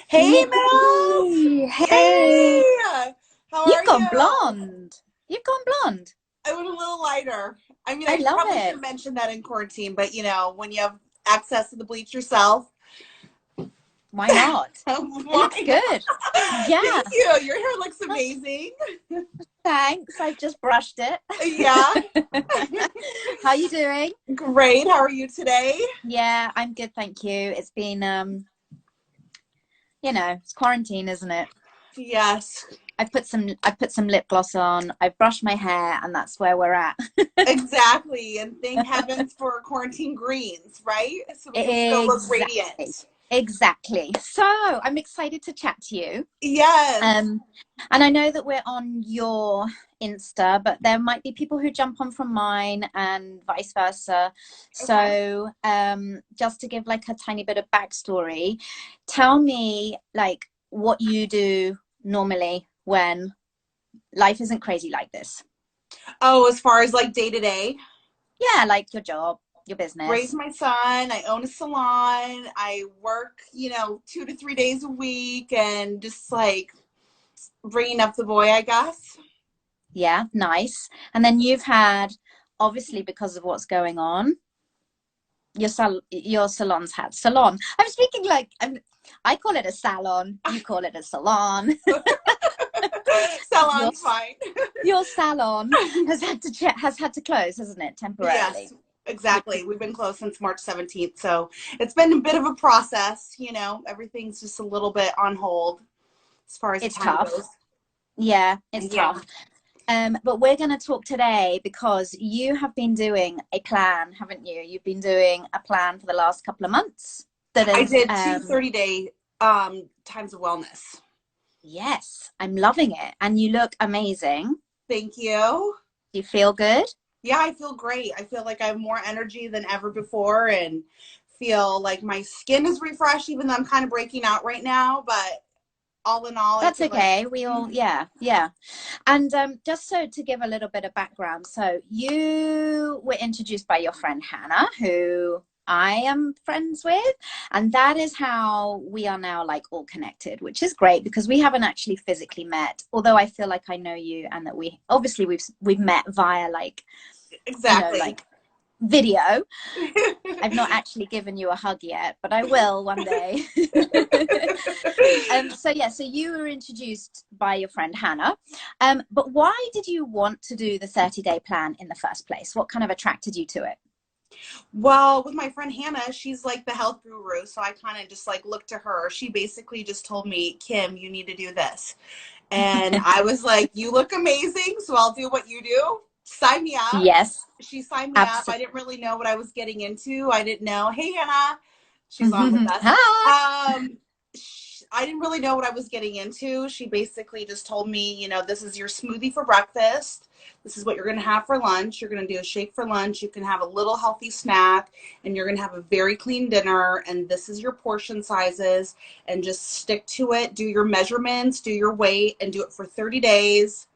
Hey Mel! Yay! Hey, Hey! How you've are gone you? blonde. You've gone blonde. I went a little lighter. I mean, I I love probably should it. have mentioned that in quarantine, but when you have access to the bleach yourself, Why not? It looks why not? good. Yeah, Thank you. Your hair looks amazing. thanks. I've just brushed it. Yeah. How you doing? Great. How are you today? Yeah, I'm good, thank you. It's been it's quarantine, isn't it? Yes, I put some lip gloss on. I've brushed my hair, and that's where we're at. exactly. And thank heavens for quarantine greens, right? So we can still look Exactly. radiant. Exactly. So I'm excited to chat to you. Yes. Um, and I know that we're on your Insta, but there might be people who jump on from mine and vice versa. Okay. So, just to give like a tiny bit of backstory, tell me like what you do normally when life isn't crazy like this. Oh, as far as like day to day. Yeah, like your job, your Raise business. my son. I own a salon. I work, 2 to 3 days a week and just like bringing up the boy, I guess. Yeah, nice. And then you've had, obviously, because of what's going on, your salon's had salon. I'm speaking like I call it a salon. You call it a salon. your Salon's fine. your salon has had to close, hasn't it, Yes, temporarily? Which is exactly. We've been closed since March 17th. So it's been a bit of a process. Everything's just a little bit on hold as far as it's time tough. goes. Yeah, it's Yeah, tough. But we're going to talk today because you have been doing a plan, haven't you? You've been doing a plan for the last couple of months that I is, did two 30-day times of wellness. yes, I'm loving it. And you look amazing. Thank you. Do you feel good? Yeah, I feel great. I feel like I have more energy than ever before and feel like my skin is refreshed, even though I'm kind of breaking out right now. But all in all, I That's feel like, okay. We all, yeah, yeah. And just so to give a little bit of background, so you were introduced by your friend Hannah, who I am friends with, and that is how we are now like all connected, which is great because we haven't actually physically met. Although I feel like I know you, and that we obviously we've met via like exactly. like video. I've not actually given you a hug yet, but I will one day. So yeah, so you were introduced by your friend Hannah. But why did you want to do the 30-day plan in the first place? What kind of attracted you to it? Well, with my friend Hannah, she's like the health guru. So I kind of just like looked to her. She basically just told me, Kim, you need to do this. And I was like, you look amazing. So I'll do what you do. Sign me up. Yes, She signed me up. I absolutely. didn't really know what I was getting into. I didn't know. Hey, Hannah. She's on with us. Hi. I didn't really know what I was getting into. She basically just told me, this is your smoothie for breakfast. This is what you're going to have for lunch. You're going to do a shake for lunch. You can have a little healthy snack, and you're going to have a very clean dinner. And this is your portion sizes. And just stick to it. Do your measurements, do your weight, and do it for 30 days.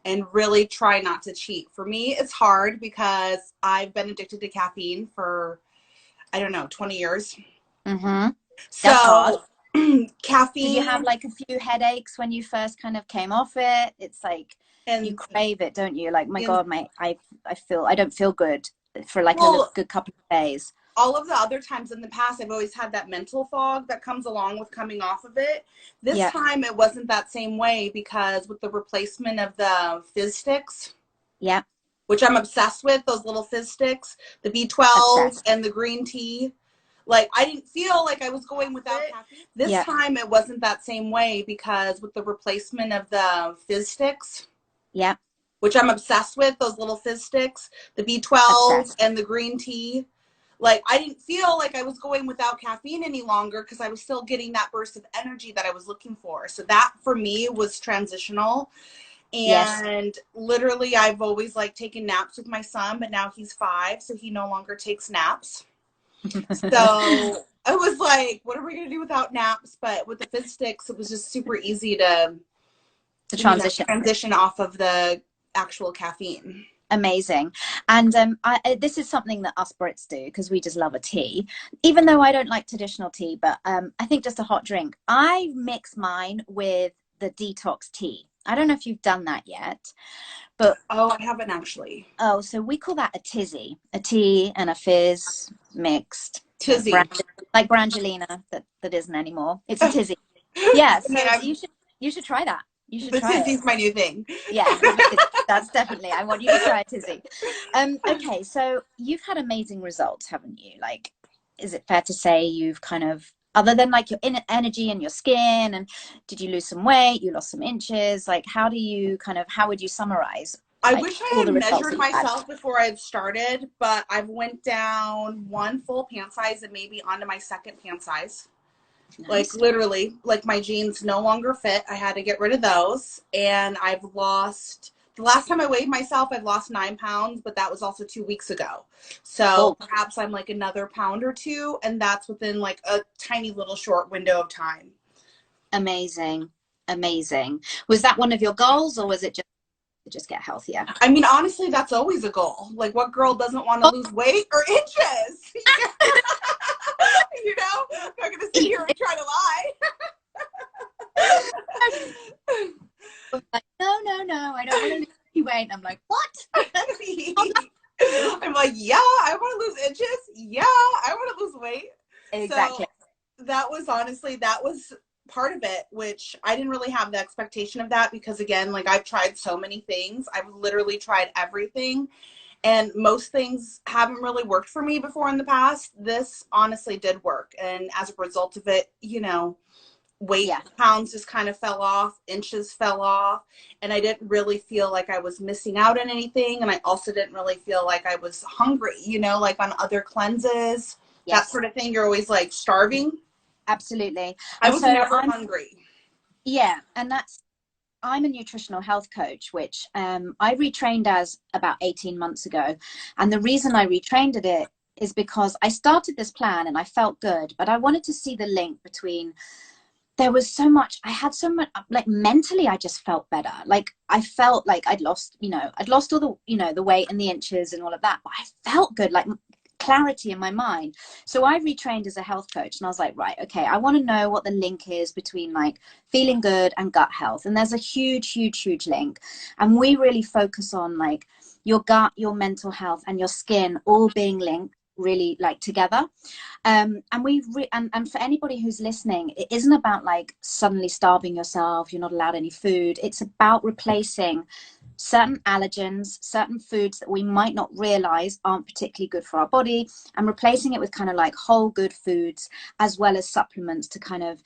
And really try not to cheat. For me, it's hard because I've been addicted to caffeine for, I don't know, 20 years. Mm-hmm. That's hard. So Did you have caffeine like a few headaches when you first kind of came off it? It's like you and crave it, don't you? Like, my in God, I don't feel good for like a well, good couple of days. all of the other times in the past, I've always had that mental fog that comes along with coming off of it. This Yeah, time it wasn't that same way because with the replacement of the fizz sticks, yeah, which I'm obsessed with, those little fizz sticks, the B12 obsessed. and the green tea. Like, I didn't feel like I was going without caffeine. This Yeah, time it wasn't that same way because with the replacement of the fizz sticks, yeah, which I'm obsessed with, those little fizz sticks, the B12 obsessed. and the green tea. Like, I didn't feel like I was going without caffeine any longer because I was still getting that burst of energy that I was looking for. So that for me was transitional. Yes. And literally, I've always like taken naps with my son, but now he's 5, so he no longer takes naps. So I was like, what are we going to do without naps? But with the fizz sticks, it was just super easy to, The transition. transition off of the actual caffeine. Amazing. And this is something that us Brits do because we just love a tea, even though I don't like traditional tea, but I think just a hot drink. I mix mine with the detox tea. I don't know if you've done that yet, but Oh, I haven't actually. oh, so we call that a tizzy, a tea and a fizz mixed. Tizzy. Like Brangelina that isn't anymore. It's a tizzy. Yeah, so you should try that. You should try it. The tizzy's my new thing. Yeah, that's definitely. I want you to try a tizzy. Okay, so you've had amazing results, haven't you? Like, is it fair to say you've kind of, other than like your energy and your skin, and did you lose some weight? You lost some inches. Like, how would you summarize? I Like, wish I had measured myself before I started, but I've went down 1 full pant size and maybe onto my 2nd pant size. Nice. Like literally, like my jeans no longer fit. I had to get rid of those. And I've lost, the last time I weighed myself, I've lost 9 pounds, but that was also 2 weeks ago. So perhaps I'm like another pound or 2. And that's within like a tiny little short window of time. Amazing. Amazing. Was that one of your goals, or was it just get healthier? I mean, honestly, that's always a goal. Like, what girl doesn't want to lose weight or inches? You know, I'm not gonna sit here and try to lie. Like, no, I don't want to lose weight. I'm like, what? I'm like, yeah, I want to lose inches. Yeah, I want to lose weight. Exactly. So that was part of it, which I didn't really have the expectation of that, because again, like, I've tried so many things. I've literally tried everything, and most things haven't really worked for me before in the past. This honestly did work. And as a result of it, you know, weight, pounds just kind of fell off, inches fell off, and I didn't really feel like I was missing out on anything. And I also didn't really feel like I was hungry, you know, like on other cleanses, that sort of thing. You're always like starving. Absolutely. I was never hungry. Yeah. And I'm a nutritional health coach, which I retrained as about 18 months ago. And the reason I retrained at it is because I started this plan and I felt good, but I wanted to see the link between, there was so much, I had so much, like mentally, I just felt better. Like I felt like I'd lost all the, the weight and the inches and all of that, but I felt good, like clarity in my mind. So I retrained as a health coach, and I was like, right, okay, I want to know what the link is between like feeling good and gut health. And there's a huge link. And we really focus on like your gut, your mental health, and your skin all being linked really like together. And for anybody who's listening, it isn't about like suddenly starving yourself, you're not allowed any food. It's about replacing certain allergens, certain foods that we might not realize aren't particularly good for our body, and replacing it with kind of like whole good foods, as well as supplements to kind of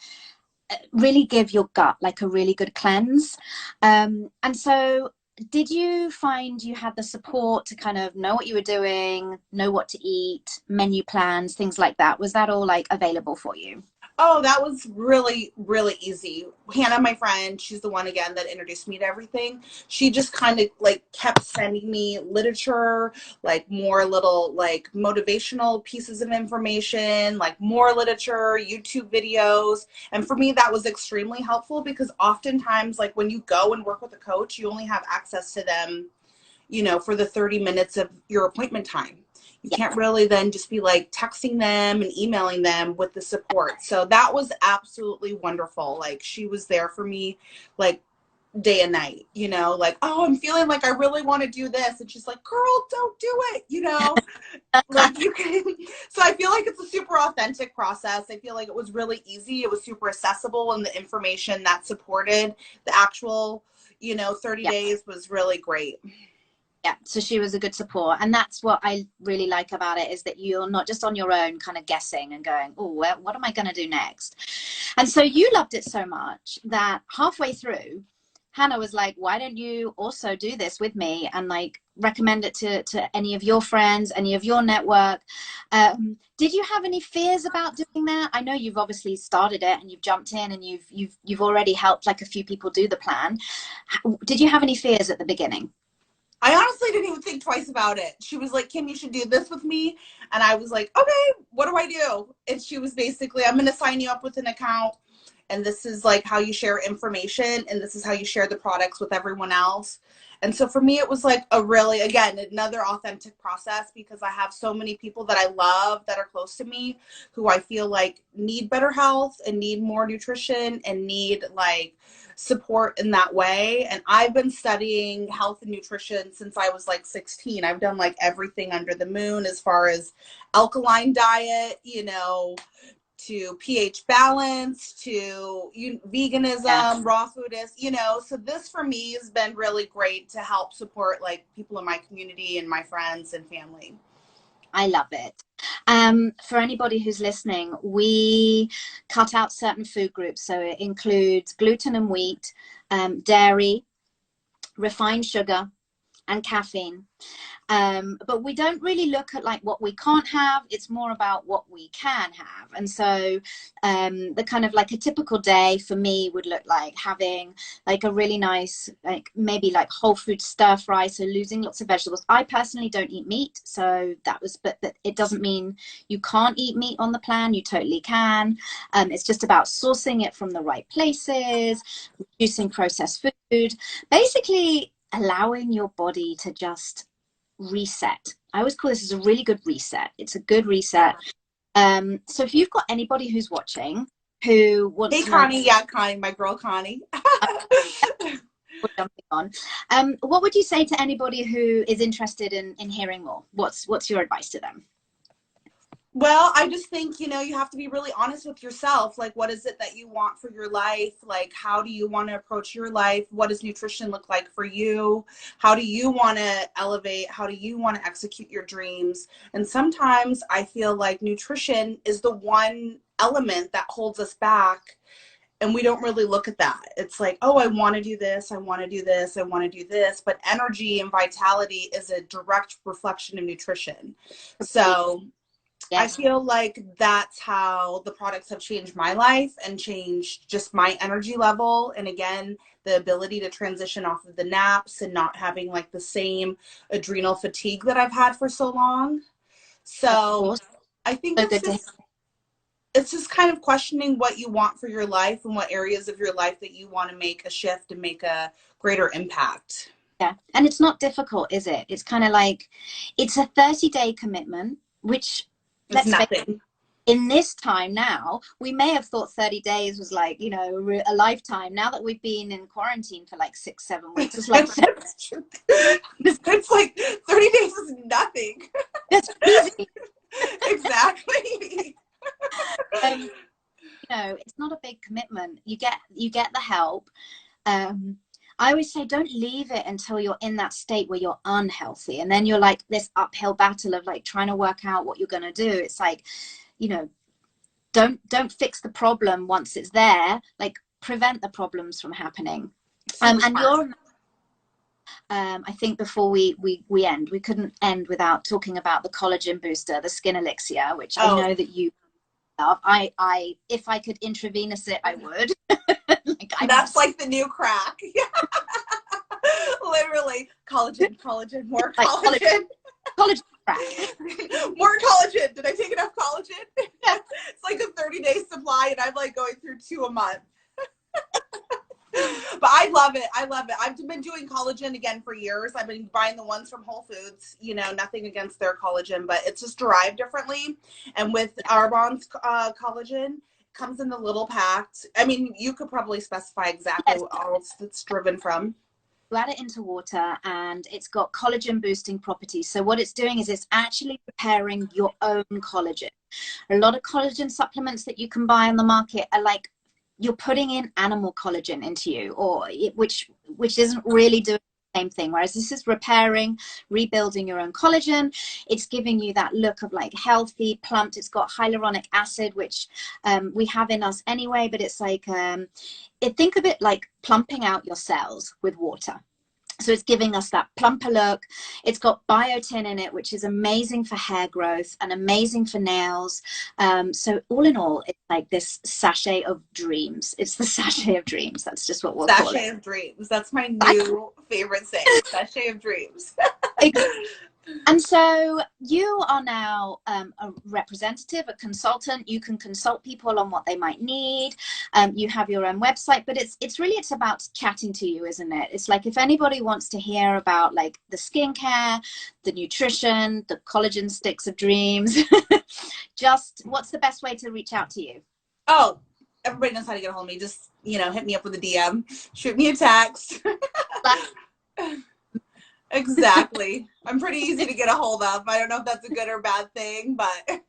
really give your gut like a really good cleanse. And so did you find you had the support to kind of know what you were doing, know what to eat, menu plans, things like that? Was that all like available for you? Oh, that was really easy. Hannah, my friend, she's the one again that introduced me to everything. She just kind of like kept sending me literature, like more little like motivational pieces of information, like more literature, YouTube videos. And for me, that was extremely helpful, because oftentimes like when you go and work with a coach, you only have access to them, you know, for the 30 minutes of your appointment time. You can't really then just be like texting them and emailing them with the support. So that was absolutely wonderful. Like, she was there for me like day and night, you know, like, oh, I'm feeling like I really want to do this. And she's like, girl, don't do it, you know, like you can. So I feel like it's a super authentic process. I feel like it was really easy. It was super accessible, and the information that supported the actual, 30 days was really great. Yeah, so she was a good support. And that's what I really like about it, is that you're not just on your own kind of guessing and going, oh, well, what am I going to do next? And so you loved it so much that halfway through, Hannah was like, why don't you also do this with me and like recommend it to any of your friends, any of your network? Did you have any fears about doing that? I know you've obviously started it and you've jumped in and you've already helped like a few people do the plan. Did you have any fears at the beginning? I honestly didn't even think twice about it. She was like, Kim, you should do this with me. And I was like, okay, what do I do? And she was basically, I'm going to sign you up with an account. and this is like how you share information, and this is how you share the products with everyone else. And so for me, it was like a really, again, another authentic process, because I have so many people that I love that are close to me who I feel like need better health and need more nutrition and need like support in that way. And I've been studying health and nutrition since I was like 16. I've done like everything under the moon as far as alkaline diet, you know, to pH balance, to veganism, raw foodist, you know. So this for me has been really great to help support like people in my community and my friends and family. I love it. For anybody who's listening, we cut out certain food groups. So it includes gluten and wheat, dairy, refined sugar, and caffeine. But we don't really look at like what we can't have. It's more about what we can have. And so the kind of like a typical day for me would look like having like a really nice, like maybe like whole food stir fry, so losing lots of vegetables. I personally don't eat meat, so that was, but it doesn't mean you can't eat meat on the plan. You totally can. It's just about sourcing it from the right places, reducing processed food, basically allowing your body to just reset. I always call this as a really good reset. It's a good reset. So if you've got anybody who's watching who wants to Connie, yeah, Connie, my girl Connie. We're jumping on. What would you say to anybody who is interested in hearing more? What's your advice to them? Well, I just think, you know, you have to be really honest with yourself. Like, what is it that you want for your life? Like, how do you want to approach your life? What does nutrition look like for you? How do you want to elevate? How do you want to execute your dreams? And sometimes I feel like nutrition is the one element that holds us back, and we don't really look at that. It's like, oh, I want to do this. I want to do this. I want to do this. But energy and vitality is a direct reflection of nutrition. So yes. I feel like that's how the products have changed my life and changed just my energy level. And again, the ability to transition off of the naps and not having like the same adrenal fatigue that I've had for so long. So I think it's just kind of questioning what you want for your life and what areas of your life that you want to make a shift and make a greater impact. Yeah. And it's not difficult, is it? It's kind of like, it's a 30-day commitment, which it's nothing. In this time now, we may have thought 30 days was like, you know, a lifetime. Now that we've been in quarantine for like 6-7 weeks, it's like it's like 30 days is nothing. That's easy. Exactly. You know, it's not a big commitment. You get the help. I always say, don't leave it until you're in that state where you're unhealthy. And then you're like this uphill battle of like trying to work out what you're going to do. It's like, you know, don't fix the problem once it's there, like prevent the problems from happening. And you're, I think before we end, we couldn't end without talking about the collagen booster, the skin elixir, which I know that you love. If I could intravenous it, I would. That's like the new crack. Literally, collagen, more collagen. Collagen crack. More collagen. Did I take enough collagen? It's like a 30-day supply, and I'm like going through 2 a month. But I love it. I love it. I've been doing collagen again for years. I've been buying the ones from Whole Foods, you know, nothing against their collagen, but it's just derived differently. And with Arbonne's collagen, comes in the little packs. I mean, you could probably specify exactly what else it's driven from. You add it into water and it's got collagen boosting properties. So what it's doing is it's actually preparing your own collagen. A lot of collagen supplements that you can buy on the market are like, you're putting in animal collagen into you, or which isn't really doing the same thing. Whereas this is repairing, rebuilding your own collagen. It's giving you that look of like healthy, plumped. It's got hyaluronic acid, which we have in us anyway, but it's like, think of it like plumping out your cells with water. So it's giving us that plumper look. It's got biotin in it, which is amazing for hair growth and amazing for nails. So all in all, it's like this sachet of dreams. It's the sachet of dreams. That's just what we'll call it. Sachet of dreams. That's my new favorite saying. Sachet of dreams. And so you are now a representative, a consultant. You can consult people on what they might need. You have your own website, but it's about chatting to you, isn't it? It's like if anybody wants to hear about like the skincare, the nutrition, the collagen sticks of dreams, just what's the best way to reach out to you? Oh, everybody knows how to get a hold of me. Just, hit me up with a DM, shoot me a text. Exactly. I'm pretty easy to get a hold of. I don't know if that's a good or bad thing, but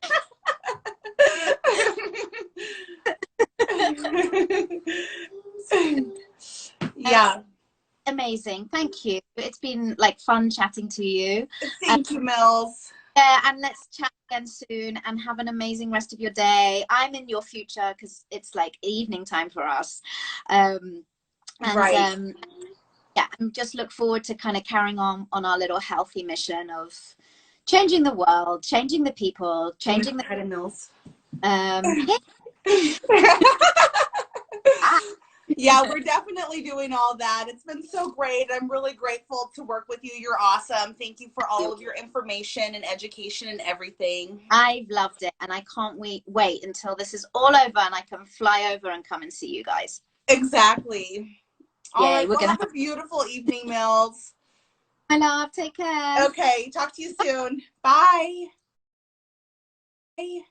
yeah. Amazing. Thank you. It's been like fun chatting to you. Thank you, Mills. Yeah, and let's chat again soon and have an amazing rest of your day. I'm in your future because it's like evening time for us. Right. Yeah, and just look forward to kind of carrying on our little healthy mission of changing the world, changing the people, changing the Mills. Ah. Yeah, we're definitely doing all that. It's been so great. I'm really grateful to work with you. You're awesome. Thank you for all of your information and education and everything. I've loved it, and I can't wait until this is all over and I can fly over and come and see you guys. Exactly. All right, We're gonna have a beautiful evening, Mills. My love, take care. Okay, talk to you soon. Bye. Bye.